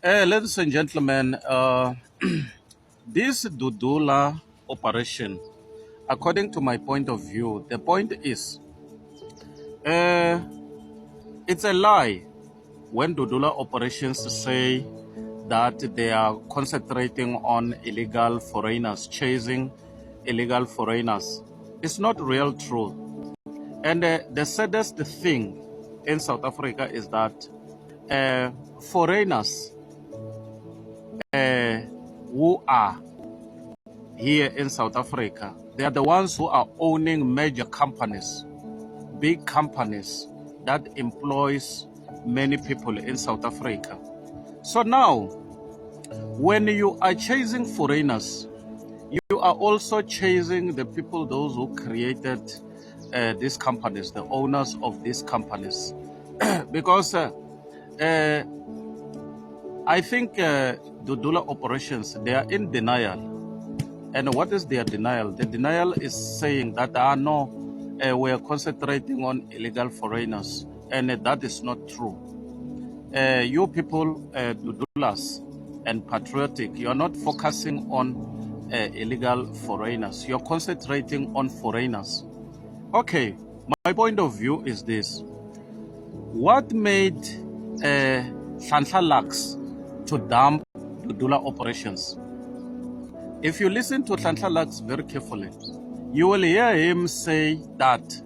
Ladies and gentlemen, this Dudula operation, according to my point of view, the point is uh, it's a lie when Dudula operations say that they are concentrating on illegal foreigners, chasing illegal foreigners. It's not real truth. And the saddest thing in South Africa is that foreigners who are here in South Africa, they are the ones who are owning major companies, big companies that employs many people in South Africa. So now, when you are chasing foreigners, you are also chasing the people, those who created these companies, the owners of these companies. Because I think Dudula operations, they are in denial. And what is their denial? The denial is saying that, no, we are concentrating on illegal foreigners. And that is not true. You people, Dudulas and patriotic, you are not focusing on illegal foreigners. You are concentrating on foreigners. Okay, my point of view is this. What made Hlanhla Lux to dump Dudula operations? If you listen to Hlanhla Lux very carefully, you will hear him say that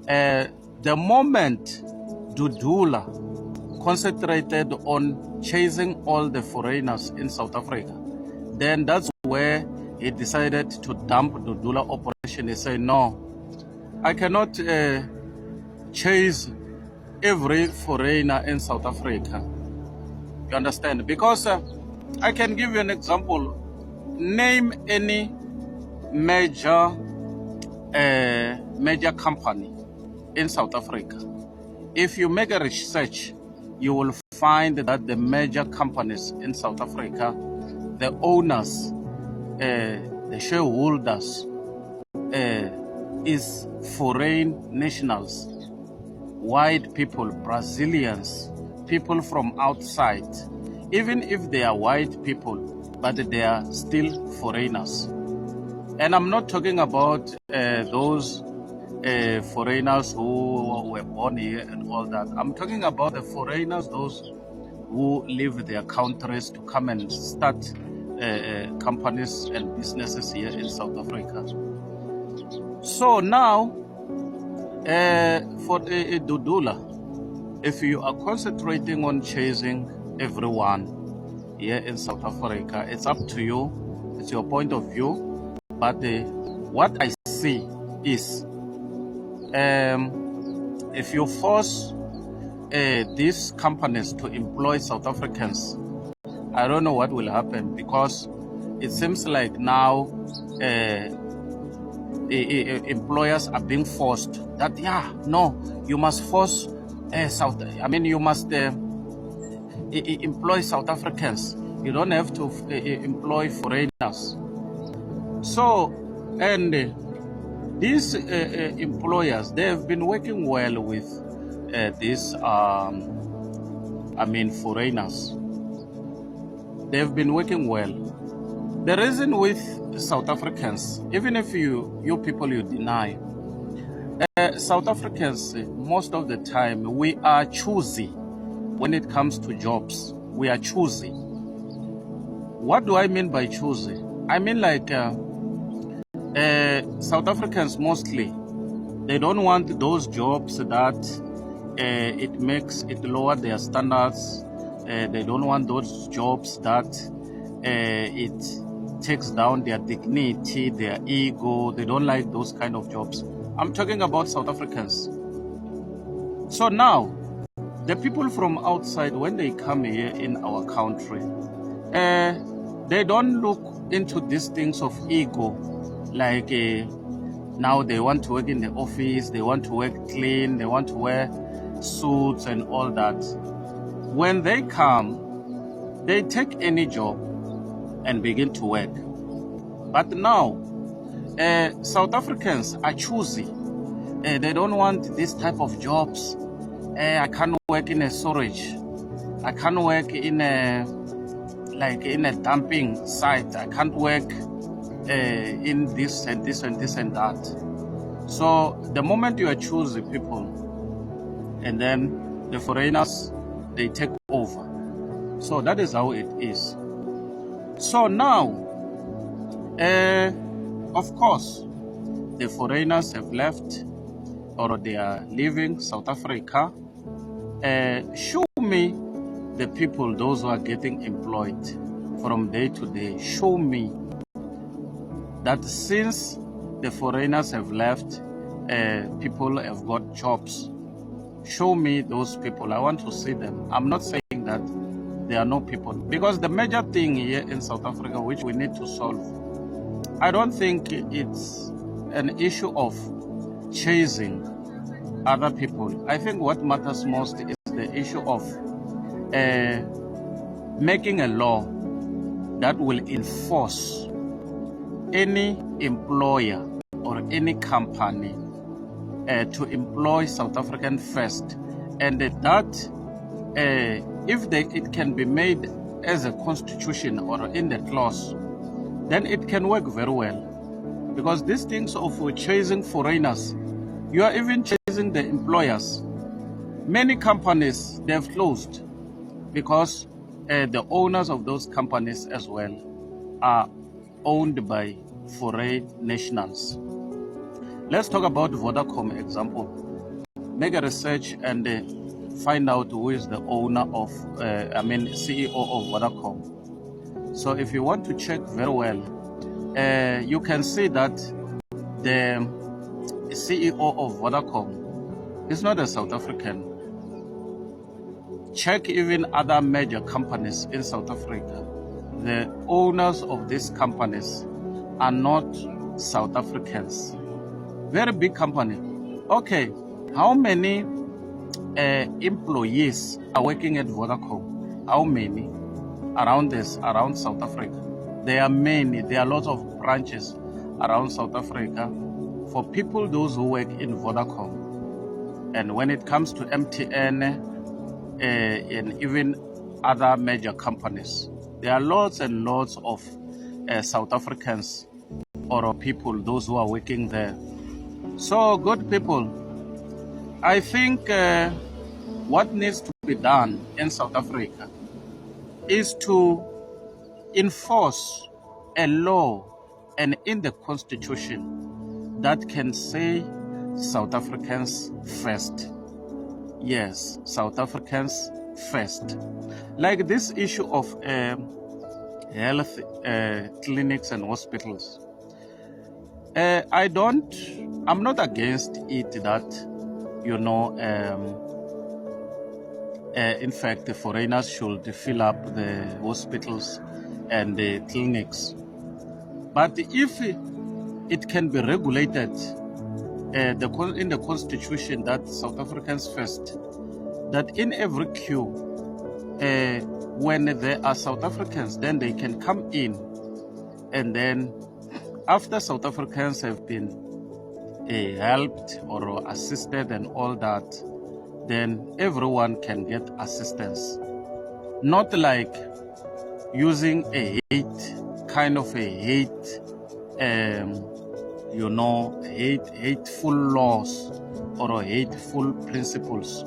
the moment Dudula concentrated on chasing all the foreigners in South Africa, then that's where he decided to dump Dudula operation. He said, no, I cannot chase every foreigner in South Africa. You understand? Because I can give you an example. Name any major company in South Africa. If you make a research, you will find that the major companies in South Africa, the owners, the shareholders, is foreign nationals, white people, Brazilians, people from outside. Even if they are white people, but they are still foreigners. And I'm not talking about those foreigners who were born here and all that. I'm talking about the foreigners, those who leave their countries to come and start companies and businesses here in South Africa. So now, for Dudula, if you are concentrating on chasing everyone here in South Africa, it's up to you. It's your point of view. But what I see is, if you force these companies to employ South Africans, I don't know what will happen, because it seems like now employers are being forced that, you must force you must employ South Africans. You don't have to employ foreigners. So, and these employers, they have been working well with these, foreigners. They have been working well. The reason with South Africans, even if you people deny, South Africans, most of the time, we are choosy. When it comes to jobs, we are choosy. What do I mean by choosy? I mean like South Africans mostly, they don't want those jobs that it lower their standards. They don't want those jobs that it takes down their dignity, their ego. They don't like those kind of jobs. I'm talking about South Africans. So now, the people from outside, when they come here in our country, they don't look into these things of ego, like now they want to work in the office, they want to work clean, they want to wear suits and all that. When they come, they take any job and begin to work. But now, South Africans are choosy. They don't want this type of jobs. I can't work in a storage. I can't work in a dumping site. I can't work in this and this and this and that. So the moment you are choosing people, and then the foreigners, they take over. So that is how it is. So now, of course, the foreigners have left, or they are leaving South Africa. Show me the people, those who are getting employed from day to day. Show me that since the foreigners have left, people have got jobs. Show me those people. I want to see them. I'm not saying that there are no people, because the major thing here in South Africa which we need to solve, I don't think it's an issue of chasing other people. I think what matters most is the issue of making a law that will enforce any employer or any company to employ South African first, and that if it can be made as a constitution or in the clause, then it can work very well. Because these things of chasing foreigners, you are even chasing the employers. Many companies, they have closed because the owners of those companies as well are owned by foreign nationals. Let's talk about Vodacom example. Make a research and find out who is the owner of, CEO of Vodacom. So if you want to check very well, you can see that the CEO of Vodacom is not a South African. Check even other major companies in South Africa. The owners of these companies are not South Africans. Very big company. Okay, how many employees are working at Vodacom? How many around South Africa? There are many. There are lots of branches around South Africa for people, those who work in Vodacom. And when it comes to MTN and even other major companies, there are lots and lots of South Africans or people, those who are working there. So, good people, I think what needs to be done in South Africa is to enforce a law and in the constitution that can say South Africans first. Yes, South Africans first. Like this issue of health clinics and hospitals. I'm not against it that, in fact, the foreigners should fill up the hospitals and the clinics. But if it can be regulated in the constitution that South Africans first, that in every queue, when there are South Africans, then they can come in, and then after South Africans have been helped or assisted and all that, then everyone can get assistance. Not like using a hateful laws or hateful principles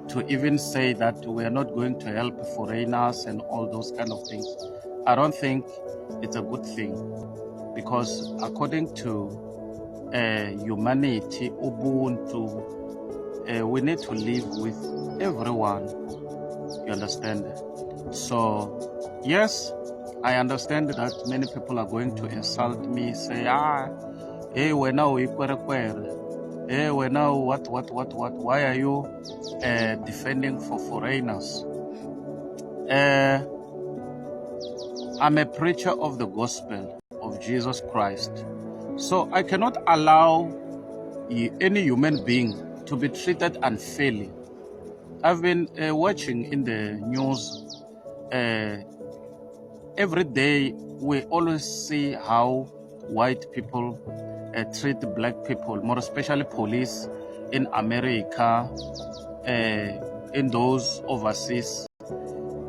to even say that we are not going to help foreigners and all those kind of things. I don't think it's a good thing, because according to humanity, Ubuntu, we need to live with everyone. You understand? So, yes, I understand that many people are going to insult me, say, hey, we now hey, we now what? Why are you defending for foreigners? I'm a preacher of the gospel of Jesus Christ. So I cannot allow any human being to be treated unfairly. I've been watching in the news every day. We always see how white people treat black people, more especially police in America, in those overseas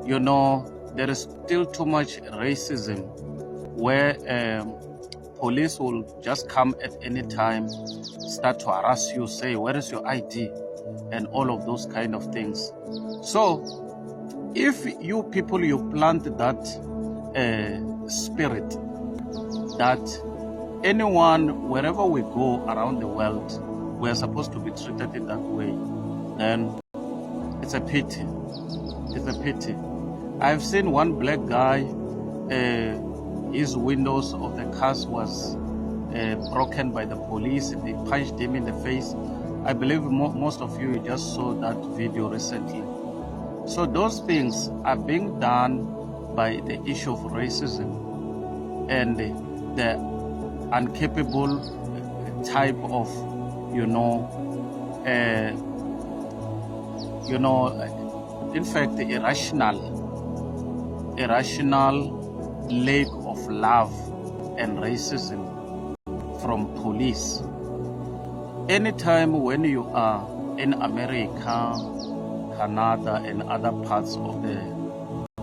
there is still too much racism where police will just come at any time, start to harass you, say, where is your ID? And all of those kind of things. So if you people, you plant that spirit that anyone, wherever we go around the world, we are supposed to be treated in that way, then it's a pity. It's a pity. I've seen one black guy, his windows of the cars was broken by the police. They punched him in the face. I believe most of you just saw that video recently. So those things are being done by the issue of racism and the incapable type of, in fact, the irrational lack of love and racism from police. Anytime when you are in America, Canada, and other parts of the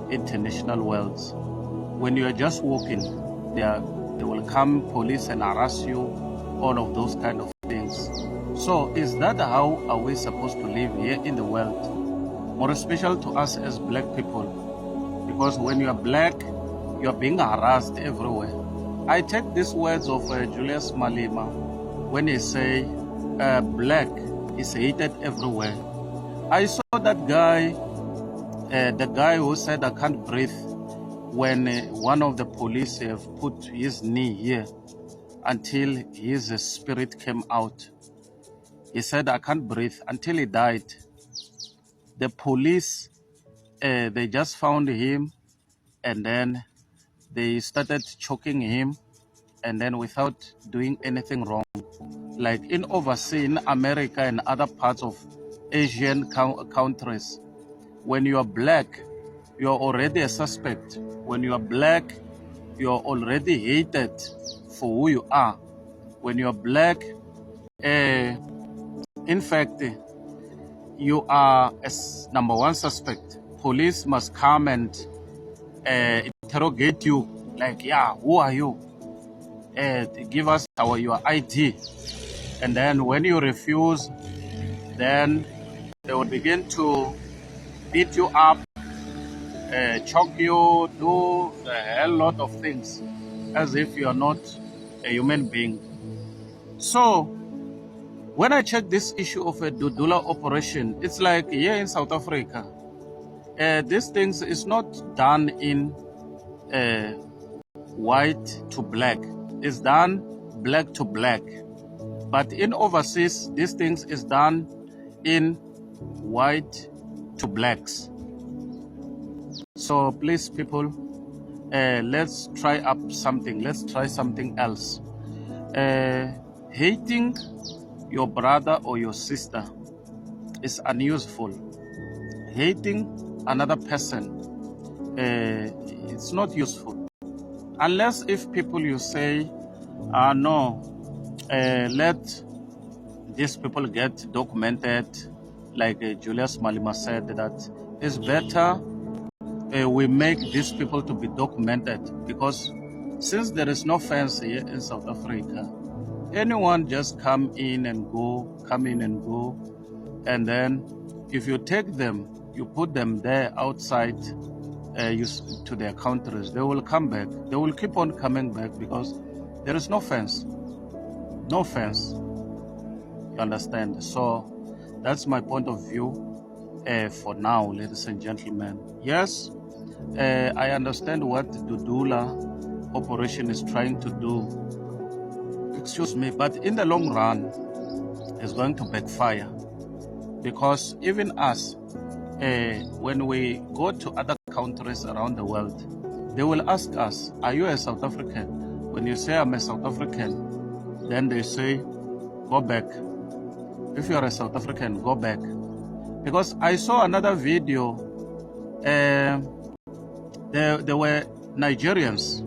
international world, when you are just walking, they will come police and harass you, all of those kind of things. So is that how are we supposed to live here in the world? More special to us as black people, because when you are black, you are being harassed everywhere. I take these words of Julius Malema when he say, black is hated everywhere. I saw that guy, the guy who said I can't breathe, when one of the police have put his knee here until his spirit came out. He said I can't breathe until he died. The police, they just found him and then they started choking him, and then without doing anything wrong. Like in overseas, in America and other parts of Asian countries, when you are black, you are already a suspect. When you are black, you are already hated for who you are. When you are black, in fact, you are a number one suspect. Police must come and interrogate you, like, yeah, who are you? Give us your ID. And then when you refuse, then they will begin to beat you up, choke you, do a hell lot of things as if you are not a human being. So when I check this issue of a Dudula operation, it's like here in South Africa, these things is not done in white to black. It's done black to black. But in overseas, these things is done in white to blacks. So please, people, let's try up something. Let's try something else. Hating your brother or your sister is unuseful. Hating another person, it's not useful. Unless if people you say, no, let these people get documented, like Julius Malema said, that it's better we make these people to be documented, because since there is no fence here in South Africa, anyone just come in and go, and then if you take them, you put them there outside to their countries, they will come back. They will keep on coming back because there is no fence. No fence. You understand? So that's my point of view for now, ladies and gentlemen. Yes, I understand what Dudula operation is trying to do. Excuse me, but in the long run, it's going to backfire, because even us, when we go to other countries around the world, they will ask us, are you a South African? When you say I'm a South African, then they say, go back. If you are a South African, go back. Because I saw another video, there were Nigerians.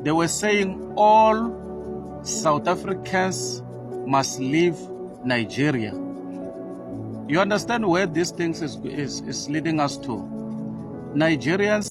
They were saying all South Africans must leave Nigeria. You understand where these things is leading us to? Nigerians